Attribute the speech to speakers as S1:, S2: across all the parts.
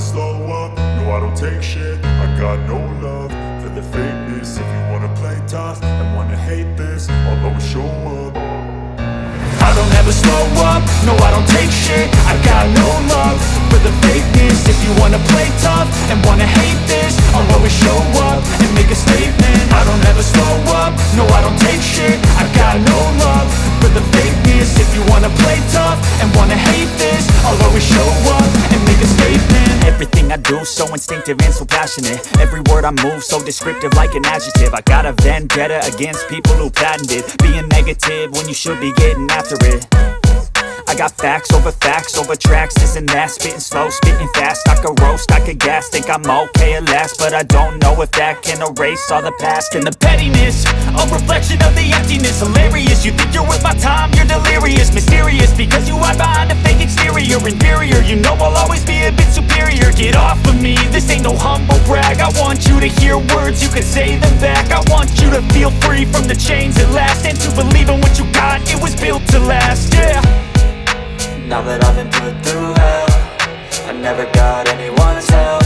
S1: slow up, no I don't take shit. I got no love for the fakeness. If you wanna play tough and wanna hate this, I'll always show up. I don't ever slow up, no I don't take shit. I got no love for the fakeness. If you wanna play tough and wanna hate this, I'll always show up and make a statement. I don't ever slow up, no I don't take shit. I got no love for the fakeness. If you wanna play tough and wanna hate this, I'll always show up and make a statement.
S2: Everything I do so instinctive and so passionate. Every word I move so descriptive like an adjective. I got a vendetta against people who patented being negative when you should be getting after it. I got facts over tracks, this and that. Spitting slow, spitting fast, I could roast, I could gas. Think I'm okay at last, but I don't know if that can erase all the past. And the pettiness, a reflection of the emptiness. Hilarious, you think you're worth my time, you're delirious. Mysterious, because you hide behind a fake exterior. Inferior, you know I'll always be a bit superior. Get off of me, this ain't no humble brag. I want you to hear words, you can say them back. I want you to feel free from the chains at last, and to believe in what you got, it was built to last, yeah.
S3: Now that I've been put through hell, I never got anyone's help.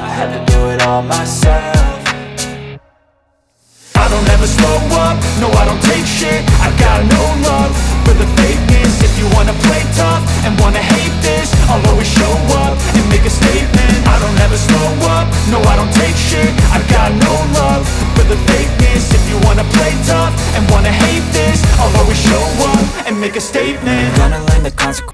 S3: I had to do it all myself.
S1: I don't ever slow up, no I don't take shit. I got no love for the fakeness. If you wanna play tough and wanna hate this, I'll always show up and make a statement. I don't ever slow up, no I don't take shit. I got no love for the fakeness. If you wanna play tough and wanna hate this, I'll always show up and make a statement.
S3: Gonna learn the consequences